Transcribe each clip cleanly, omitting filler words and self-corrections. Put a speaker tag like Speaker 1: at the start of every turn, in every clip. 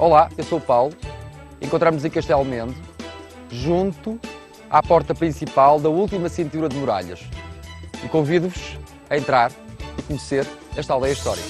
Speaker 1: Olá, eu sou o Paulo. Encontramos em Castelo Mendo, junto à porta principal da última cintura de muralhas. E convido-vos a entrar e conhecer esta aldeia histórica.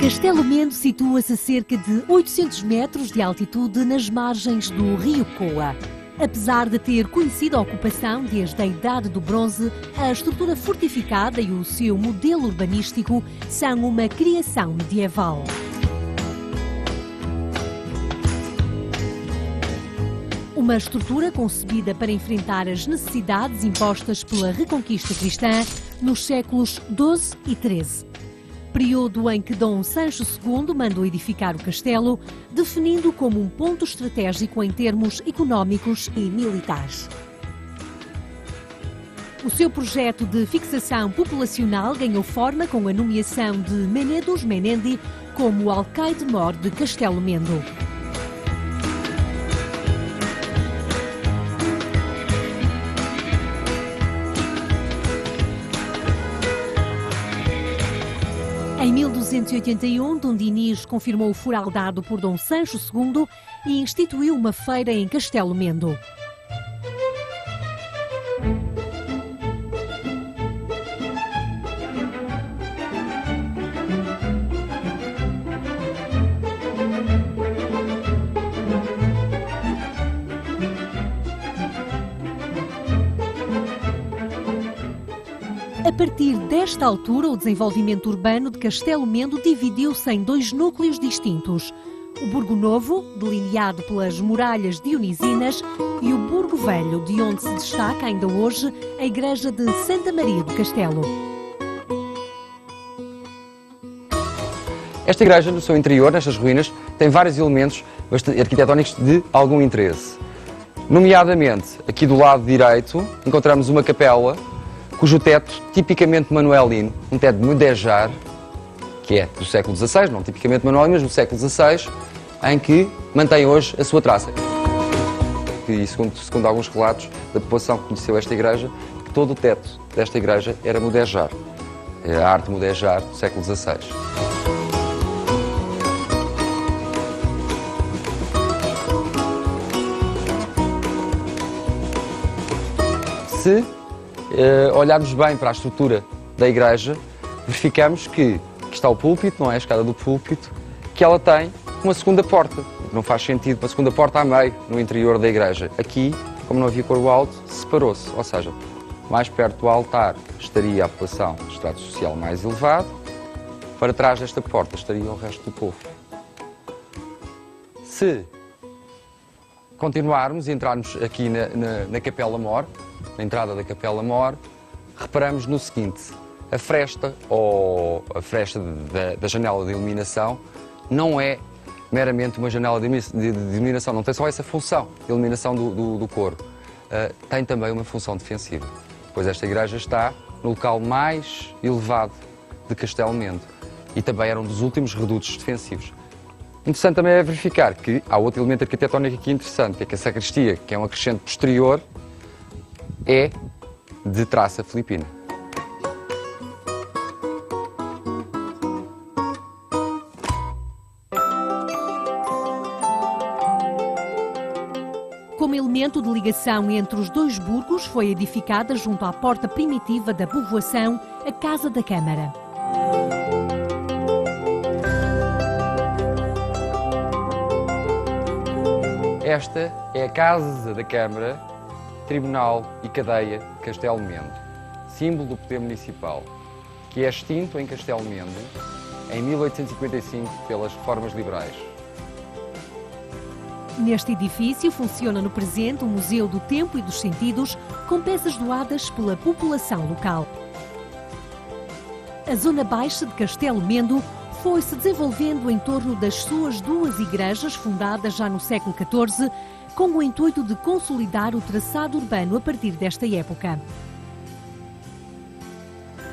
Speaker 2: Castelo Mendo situa-se a cerca de 800 metros de altitude nas margens do rio Coa. Apesar de ter conhecido a ocupação desde a Idade do Bronze, a estrutura fortificada e o seu modelo urbanístico são uma criação medieval. Uma estrutura concebida para enfrentar as necessidades impostas pela Reconquista cristã nos séculos XII e XIII. Período em que Dom Sancho II mandou edificar o castelo, definindo como um ponto estratégico em termos económicos e militares. O seu projeto de fixação populacional ganhou forma com a nomeação de Menedos Menendi como alcaide-mor de Castelo Mendo. Em 1281, Dom Dinis confirmou o fural dado por Dom Sancho II e instituiu uma feira em Castelo Mendo. A partir desta altura, o desenvolvimento urbano de Castelo Mendo dividiu-se em dois núcleos distintos. O Burgo Novo, delineado pelas muralhas dionysinas, e o Burgo Velho, de onde se destaca ainda hoje a igreja de Santa Maria do Castelo.
Speaker 1: Esta igreja, no seu interior, nestas ruínas, tem vários elementos arquitetónicos de algum interesse. Nomeadamente, aqui do lado direito, encontramos uma capela cujo teto, tipicamente manuelino, um teto de mudéjar, que é do século XVI, não tipicamente manuelino, mas do século XVI, em que mantém hoje a sua traça. E segundo alguns relatos da população que conheceu esta igreja, que todo o teto desta igreja era mudéjar, a arte mudéjar do século XVI. Se olharmos bem para a estrutura da igreja, verificamos que está o púlpito, não é a escada do púlpito, que ela tem uma segunda porta. Não faz sentido uma segunda porta a meio no interior da igreja. Aqui, como não havia coro alto, separou-se, ou seja, mais perto do altar estaria a população de estrato social mais elevado, para trás desta porta estaria o resto do povo. Se continuarmos e entrarmos aqui na Capela Mor, na entrada da Capela Mor, reparamos no seguinte: a fresta, ou a fresta da janela de iluminação, não é meramente uma janela de iluminação, não tem só essa função de iluminação do coro, tem também uma função defensiva, pois esta igreja está no local mais elevado de Castelo Mendo e também era um dos últimos redutos defensivos. Interessante também é verificar que há outro elemento arquitetónico aqui interessante, que é a sacristia, que é um acrescente posterior, é de traça filipina.
Speaker 2: Como elemento de ligação entre os dois burgos, foi edificada junto à porta primitiva da povoação a Casa da Câmara.
Speaker 1: Esta é a Casa da Câmara, Tribunal e Cadeia de Castelo Mendo, símbolo do poder municipal, que é extinto em Castelo Mendo em 1855 pelas reformas liberais.
Speaker 2: Neste edifício funciona no presente o Museu do Tempo e dos Sentidos, com peças doadas pela população local. A zona baixa de Castelo Mendo foi-se desenvolvendo em torno das suas duas igrejas, fundadas já no século XIV, com o intuito de consolidar o traçado urbano a partir desta época.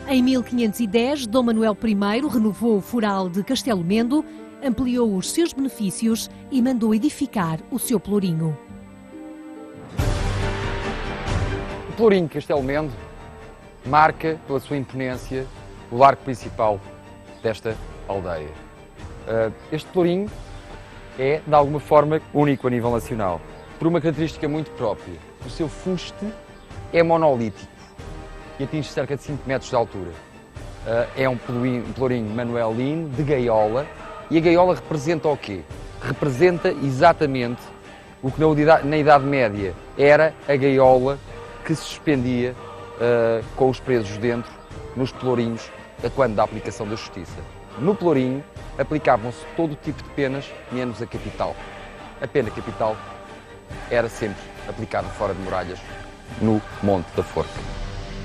Speaker 2: Em 1510, Dom Manuel I renovou o fural de Castelo Mendo ampliou os seus benefícios e mandou edificar o seu pelourinho.
Speaker 1: O pelourinho de Castelo Mendo marca, pela sua imponência, o largo principal desta aldeia. Este pelourinho é, de alguma forma, único a nível nacional, por uma característica muito própria. O seu fuste é monolítico e atinge cerca de 5 metros de altura. É um pelourinho manuelino, de gaiola, e a gaiola representa o quê? Representa exatamente o que na Idade Média era a gaiola que se suspendia com os presos dentro, nos pelourinhos, quando da aplicação da justiça. No pelourinho aplicavam-se todo o tipo de penas, menos a capital. A pena capital era sempre aplicada fora de muralhas, no Monte da Forca.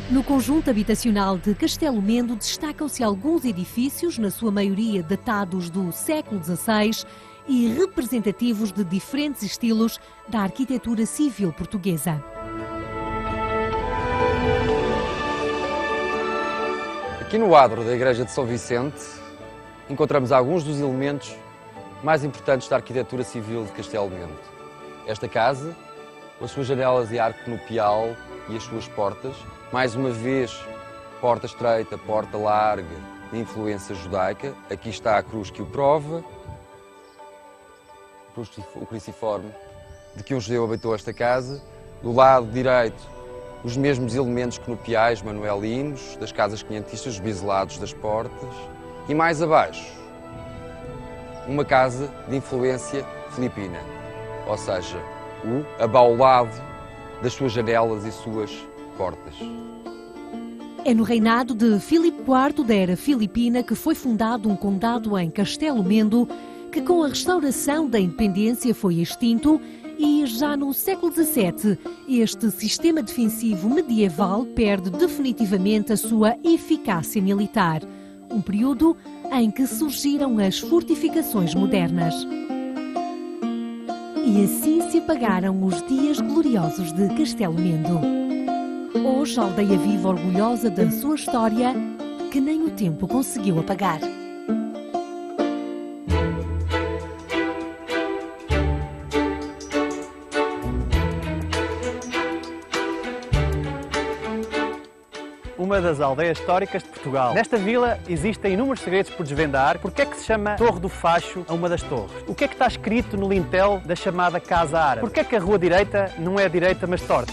Speaker 2: No conjunto habitacional de Castelo Mendo destacam-se alguns edifícios, na sua maioria datados do século XVI e representativos de diferentes estilos da arquitetura civil portuguesa.
Speaker 1: Aqui no adro da Igreja de São Vicente encontramos alguns dos elementos mais importantes da arquitetura civil de Castelo Mendo. Esta casa, com as suas janelas de arco conopial e as suas portas, mais uma vez, porta estreita, porta larga, de influência judaica. Aqui está a cruz que o prova, o cruciforme de que um judeu habitou esta casa. Do lado direito, os mesmos elementos conopiais manuelinos das casas quinhentistas, os biselados das portas. E mais abaixo, uma casa de influência filipina, ou seja, o abaulado das suas janelas e suas portas.
Speaker 2: É no reinado de Filipe IV da era filipina que foi fundado um condado em Castelo Mendo, que com a restauração da independência foi extinto, e já no século XVII este sistema defensivo medieval perde definitivamente a sua eficácia militar, um período em que surgiram as fortificações modernas. E assim se apagaram os dias gloriosos de Castelo Mendo. Hoje a aldeia vive orgulhosa da sua história, que nem o tempo conseguiu apagar.
Speaker 3: Uma das aldeias históricas de Portugal. Nesta vila existem inúmeros segredos por desvendar. Porquê é que se chama Torre do Facho a uma das torres? O que é que está escrito no lintel da chamada Casa Árabe? Porquê é que a rua direita não é direita, mas torta?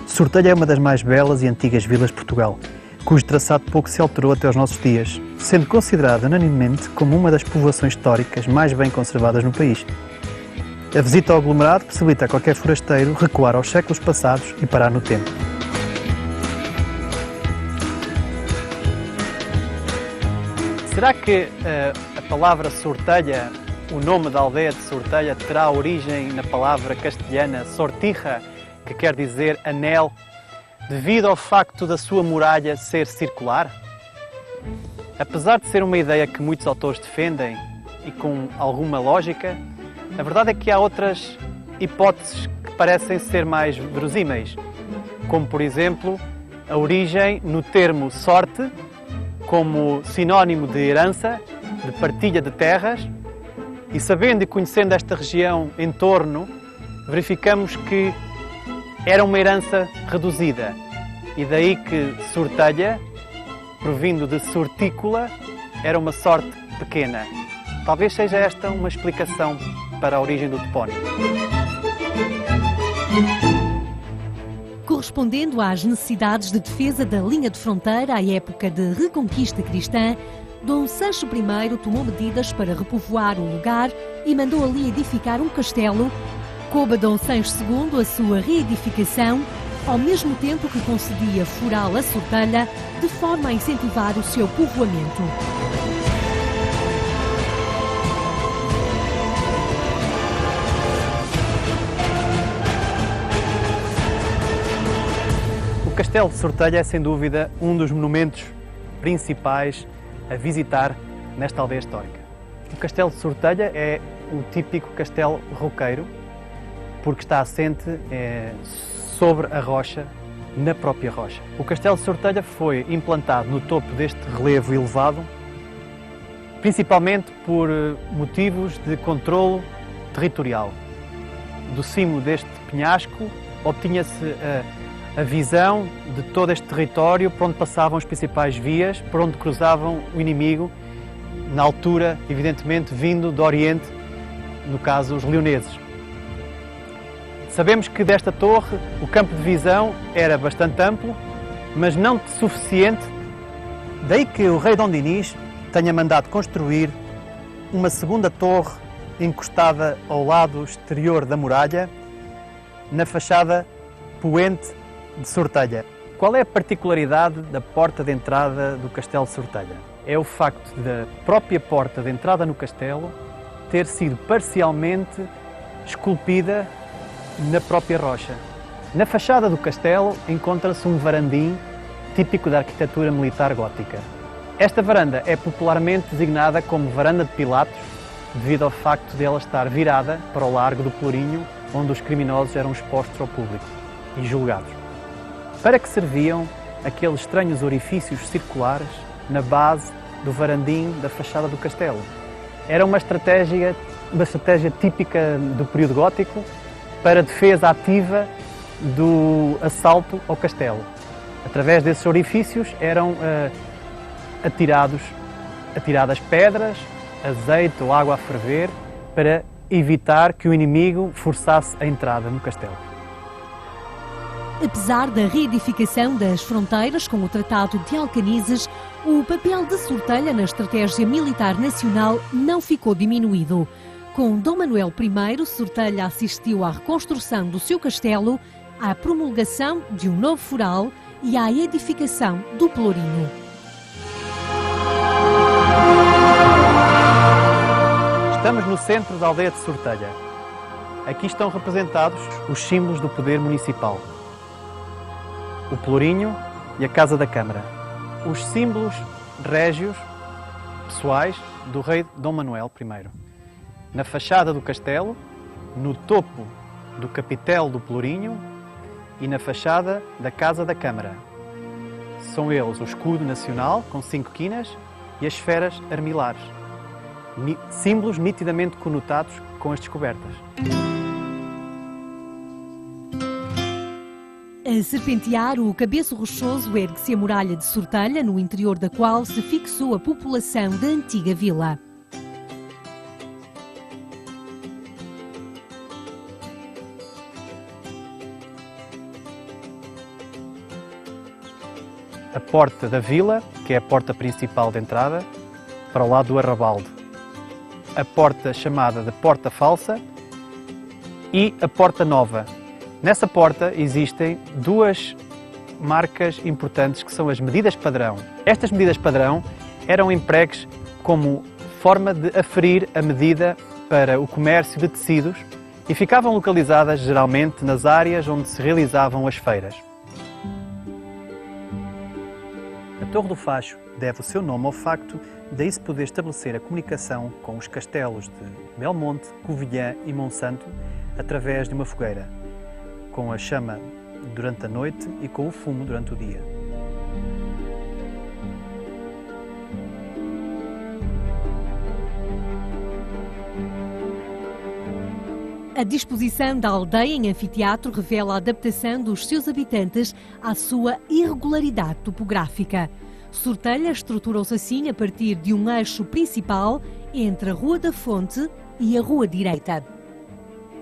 Speaker 3: Sortelha é uma das mais belas e antigas vilas de Portugal, cujo traçado pouco se alterou até aos nossos dias, sendo considerada unanimemente como uma das povoações históricas mais bem conservadas no país. A visita ao aglomerado possibilita a qualquer forasteiro recuar aos séculos passados e parar no tempo. Será que a palavra Sortelha, o nome da aldeia de Sortelha, terá origem na palavra castelhana sortija, que quer dizer anel, devido ao facto da sua muralha ser circular? Apesar de ser uma ideia que muitos autores defendem e com alguma lógica, a verdade é que há outras hipóteses que parecem ser mais verosímeis, como por exemplo a origem no termo sorte, como sinónimo de herança, de partilha de terras, e sabendo e conhecendo esta região em torno, verificamos que era uma herança reduzida, e daí que sortelha, provindo de sortícula, era uma sorte pequena. Talvez seja esta uma explicação para a origem do topónimo.
Speaker 2: Correspondendo às necessidades de defesa da linha de fronteira à época de reconquista cristã, Dom Sancho I tomou medidas para repovoar o lugar e mandou ali edificar um castelo. Coube a Dom Sancho II a sua reedificação, ao mesmo tempo que concedia foral a Sortelha, de forma a incentivar o seu povoamento.
Speaker 3: Castelo de Sortelha é, sem dúvida, um dos monumentos principais a visitar nesta aldeia histórica. O Castelo de Sortelha é o típico castelo roqueiro, porque está assente sobre a rocha, na própria rocha. O Castelo de Sortelha foi implantado no topo deste relevo elevado, principalmente por motivos de controlo territorial. Do cimo deste penhasco obtinha-se a visão de todo este território por onde passavam as principais vias, por onde cruzavam o inimigo, na altura, evidentemente, vindo do Oriente, no caso, os leoneses. Sabemos que desta torre o campo de visão era bastante amplo, mas não suficiente, daí que o rei Dom Dinis tenha mandado construir uma segunda torre encostada ao lado exterior da muralha, na fachada poente de Sortelha. Qual é a particularidade da porta de entrada do Castelo de Sortelha? É o facto da própria porta de entrada no castelo ter sido parcialmente esculpida na própria rocha. Na fachada do castelo encontra-se um varandim típico da arquitetura militar gótica. Esta varanda é popularmente designada como Varanda de Pilatos, devido ao facto de ela estar virada para o Largo do Pelourinho, onde os criminosos eram expostos ao público e julgados. Para que serviam aqueles estranhos orifícios circulares na base do varandim da fachada do castelo? Era uma estratégia típica do período gótico para defesa ativa do assalto ao castelo. Através desses orifícios eram atiradas pedras, azeite ou água a ferver para evitar que o inimigo forçasse a entrada no castelo.
Speaker 2: Apesar da reedificação das fronteiras com o Tratado de Alcanizes, o papel de Sortelha na estratégia militar nacional não ficou diminuído. Com Dom Manuel I, Sortelha assistiu à reconstrução do seu castelo, à promulgação de um novo foral e à edificação do Pelourinho.
Speaker 3: Estamos no centro da aldeia de Sortelha. Aqui estão representados os símbolos do poder municipal: o Pelourinho e a Casa da Câmara. Os símbolos régios, pessoais, do rei Dom Manuel I. Na fachada do castelo, no topo do capitel do Pelourinho e na fachada da Casa da Câmara. São eles o escudo nacional, com 5 quinas, e as esferas armilares, símbolos nitidamente conotados com as descobertas.
Speaker 2: A serpentear o Cabeço Rochoso ergue-se a muralha de Sortelha, no interior da qual se fixou a população da antiga vila.
Speaker 3: A porta da vila, que é a porta principal de entrada, para o lado do arrabalde. A porta chamada de Porta Falsa e a Porta Nova. Nessa porta existem 2 marcas importantes, que são as medidas padrão. Estas medidas padrão eram empregues como forma de aferir a medida para o comércio de tecidos e ficavam localizadas geralmente nas áreas onde se realizavam as feiras. A Torre do Facho deve o seu nome ao facto de aí se poder estabelecer a comunicação com os castelos de Belmonte, Covilhã e Monsanto através de uma fogueira, com a chama durante a noite e com o fumo durante o dia.
Speaker 2: A disposição da aldeia em anfiteatro revela a adaptação dos seus habitantes à sua irregularidade topográfica. Sortelha estruturou-se assim a partir de um eixo principal entre a Rua da Fonte e a Rua Direita.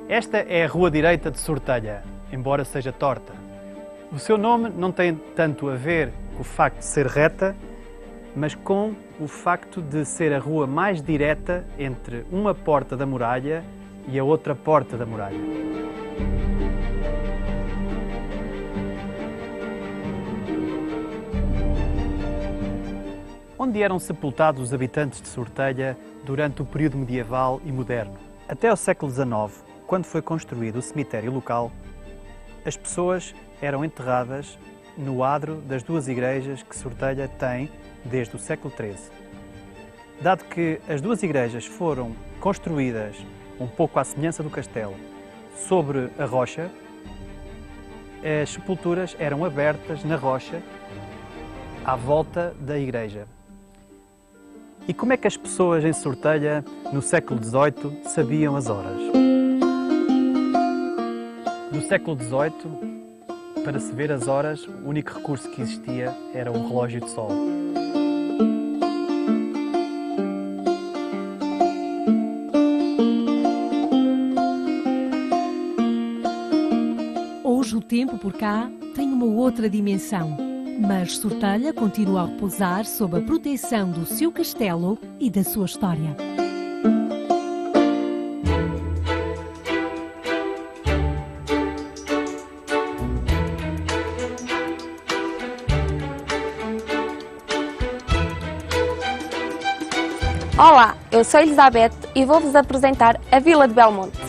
Speaker 3: Esta é a Rua Direita de Sortelha, embora seja torta. O seu nome não tem tanto a ver com o facto de ser reta, mas com o facto de ser a rua mais direta entre uma porta da muralha e a outra porta da muralha. Onde eram sepultados os habitantes de Sortelha durante o período medieval e moderno? Até ao século XIX, quando foi construído o cemitério local, as pessoas eram enterradas no adro das duas igrejas que Sortelha tem desde o século XIII. Dado que as duas igrejas foram construídas um pouco à semelhança do castelo, sobre a rocha, as sepulturas eram abertas na rocha à volta da igreja. E como é que as pessoas em Sortelha, no século XVIII, sabiam as horas? No século XVIII, para se ver as horas, o único recurso que existia era um relógio de sol.
Speaker 2: Hoje o tempo por cá tem uma outra dimensão, mas Sortelha continua a repousar sob a proteção do seu castelo e da sua história.
Speaker 4: Olá, eu sou Elizabeth e vou-vos apresentar a Vila de Belmonte.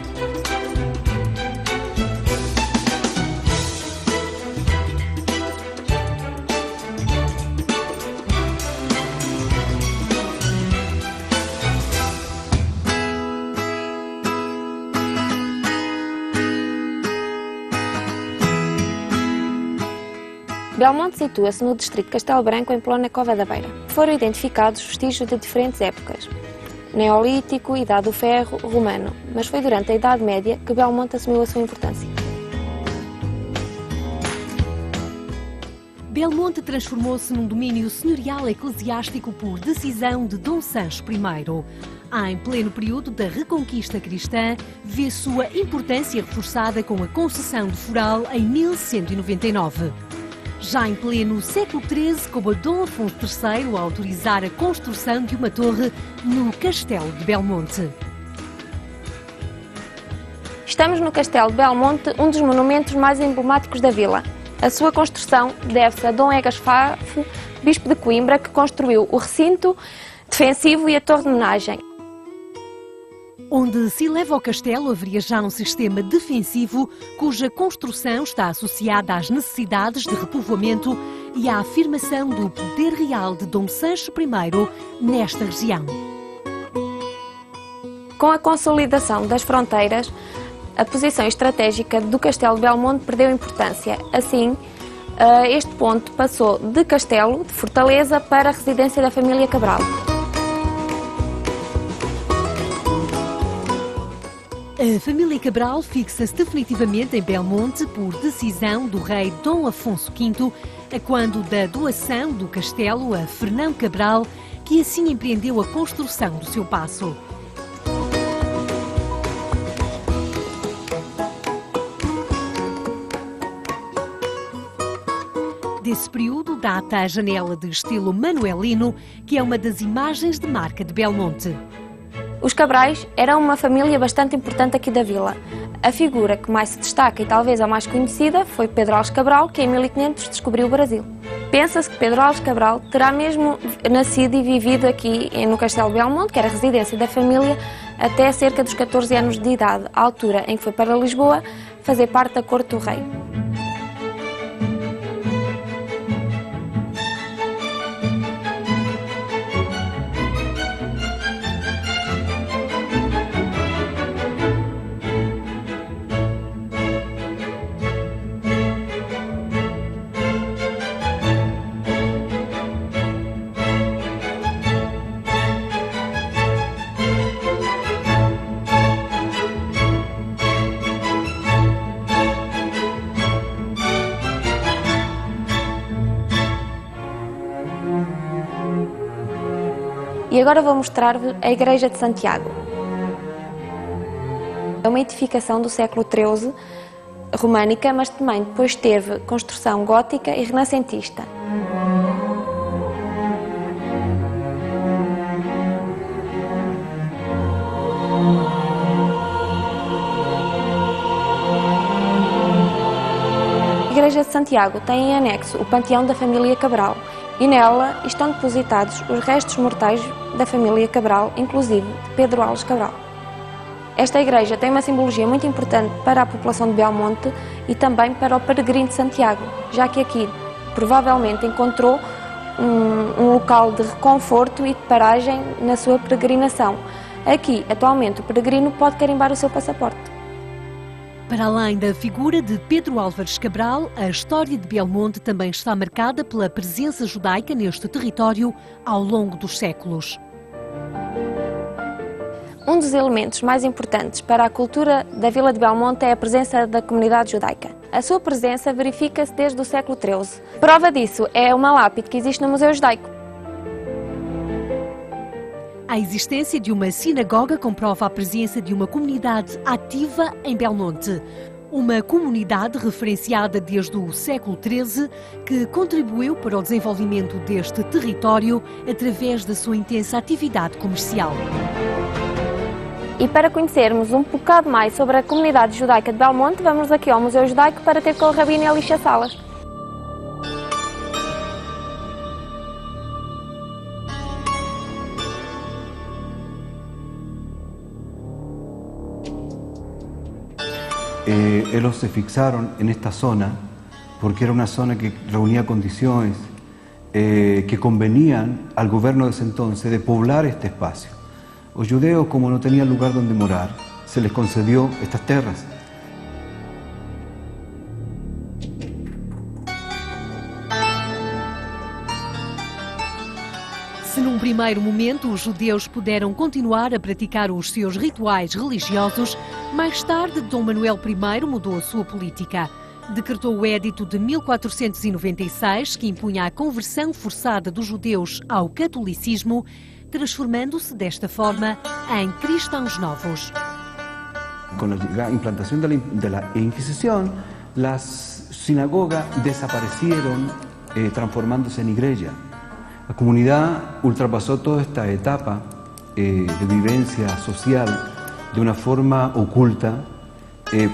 Speaker 4: Belmonte situa-se no distrito de Castelo Branco, em Plona Cova da Beira. Foram identificados vestígios de diferentes épocas: Neolítico, Idade do Ferro, Romano, mas foi durante a Idade Média que Belmonte assumiu a sua importância.
Speaker 2: Belmonte transformou-se num domínio senhorial eclesiástico por decisão de Dom Sancho I. Em pleno período da Reconquista Cristã, vê sua importância reforçada com a concessão de foral em 1199. Já em pleno século XIII, coube Dom Afonso III a autorizar a construção de uma torre no Castelo de Belmonte.
Speaker 4: Estamos no Castelo de Belmonte, um dos monumentos mais emblemáticos da vila. A sua construção deve-se a Dom Egas Fafo, bispo de Coimbra, que construiu o recinto defensivo e a torre de homenagem.
Speaker 2: Onde se eleva ao castelo haveria já um sistema defensivo cuja construção está associada às necessidades de repovoamento e à afirmação do poder real de Dom Sancho I nesta região.
Speaker 4: Com a consolidação das fronteiras, a posição estratégica do Castelo de Belmonte perdeu importância. Assim, este ponto passou de castelo, de fortaleza, para a residência da família Cabral.
Speaker 2: A família Cabral fixa-se definitivamente em Belmonte por decisão do rei Dom Afonso V, a quando da doação do castelo a Fernão Cabral, que assim empreendeu a construção do seu paço. Desse período data a janela de estilo manuelino, que é uma das imagens de marca de Belmonte.
Speaker 4: Os Cabrais eram uma família bastante importante aqui da vila. A figura que mais se destaca e talvez a mais conhecida foi Pedro Alves Cabral, que em 1500 descobriu o Brasil. Pensa-se que Pedro Alves Cabral terá mesmo nascido e vivido aqui no Castelo de Belmonte, que era a residência da família, até cerca dos 14 anos de idade, a altura em que foi para Lisboa fazer parte da corte do rei. E agora vou mostrar-vos a Igreja de Santiago. É uma edificação do século XIII, românica, mas também depois teve construção gótica e renascentista. A Igreja de Santiago tem em anexo o panteão da família Cabral e nela estão depositados os restos mortais da família Cabral, inclusive de Pedro Alves Cabral. Esta igreja tem uma simbologia muito importante para a população de Belmonte e também para o peregrino de Santiago, já que aqui, provavelmente encontrou um local de reconforto e de paragem na sua peregrinação. Aqui, atualmente, o peregrino pode carimbar o seu passaporte.
Speaker 2: Para além da figura de Pedro Álvares Cabral, a história de Belmonte também está marcada pela presença judaica neste território ao longo dos séculos.
Speaker 4: Um dos elementos mais importantes para a cultura da Vila de Belmonte é a presença da comunidade judaica. A sua presença verifica-se desde o século XIII. Prova disso é uma lápide que existe no Museu Judaico.
Speaker 2: A existência de uma sinagoga comprova a presença de uma comunidade ativa em Belmonte. Uma comunidade referenciada desde o século XIII que contribuiu para o desenvolvimento deste território através da sua intensa atividade comercial.
Speaker 4: E para conhecermos um bocado mais sobre a comunidade judaica de Belmonte, vamos aqui ao Museu Judaico para ter com o Rabino Elisha Salas.
Speaker 5: Ellos se fixaron en esta zona porque era una zona que reunía condiciones que convenían al gobierno de ese entonces de poblar este espacio. Los judeos, como no tenían lugar donde morar, se les concedió estas tierras.
Speaker 2: Se num primeiro momento os judeus puderam continuar a praticar os seus rituais religiosos, mais tarde Dom Manuel I mudou a sua política. Decretou o Édito de 1496, que impunha a conversão forçada dos judeus ao catolicismo, transformando-se desta forma em cristãos novos.
Speaker 5: Con la implantación de la Inquisición, las sinagogas desaparecieron, transformándose en iglesia. La comunidad ultrapasó toda esta etapa de vivencia social de una forma oculta,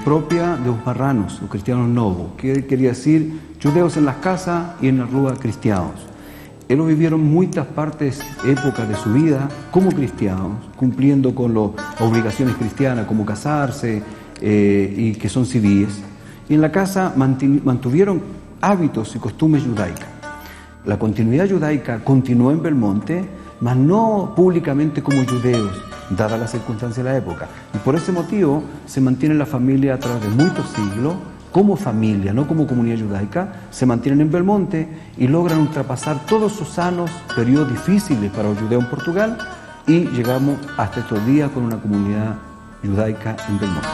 Speaker 5: propia de los marranos, los cristianos novos, que quería decir judeos en las casas y en la rúa cristianos. Ellos vivieron muchas épocas de su vida como cristianos, cumpliendo con las obligaciones cristianas como casarse y que son civiles. Y en la casa mantuvieron hábitos y costumbres judaicas. La continuidad judaica continuó en Belmonte, mas no públicamente como judeos, dadas las circunstancias de la época. Y por ese motivo se mantiene la familia a través de muchos siglos, como familia, no como comunidad judaica, se mantienen en Belmonte y logran ultrapasar todos sus años, periodos difíciles para los judeos en Portugal, y llegamos hasta estos días con una comunidad judaica en Belmonte.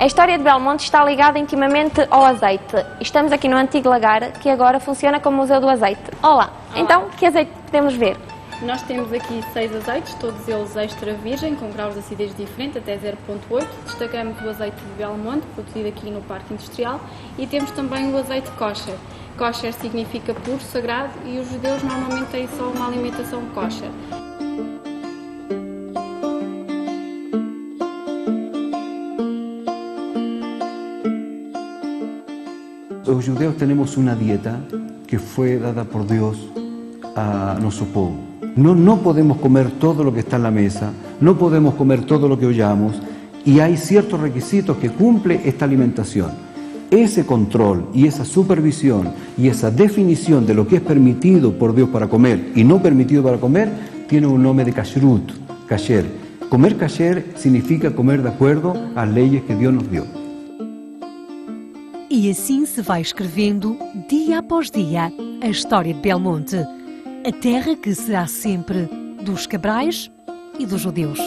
Speaker 4: A história de Belmonte está ligada intimamente ao azeite. Estamos aqui no antigo lagar, que agora funciona como Museu do Azeite. Olá, então que azeite podemos ver?
Speaker 6: Nós temos aqui 6 azeites, todos eles extra virgem, com graus de acidez diferente, até 0,8. Destacamos o azeite de Belmonte, produzido aqui no Parque Industrial, e temos também o azeite kosher. Kosher significa puro, sagrado, e os judeus normalmente têm só uma alimentação kosher.
Speaker 5: Los judeos tenemos una dieta que fue dada por Dios a nuestro pueblo. No podemos comer todo lo que está en la mesa, no podemos comer todo lo que oyamos, y hay ciertos requisitos que cumple esta alimentación. Ese control y esa supervisión y esa definición de lo que es permitido por Dios para comer y no permitido para comer tiene un nombre de kashrut, kasher. Comer kasher significa comer de acuerdo a las leyes que Dios nos dio.
Speaker 2: E assim se vai escrevendo, dia após dia, a história de Belmonte. A terra que será sempre dos Cabrais e dos judeus.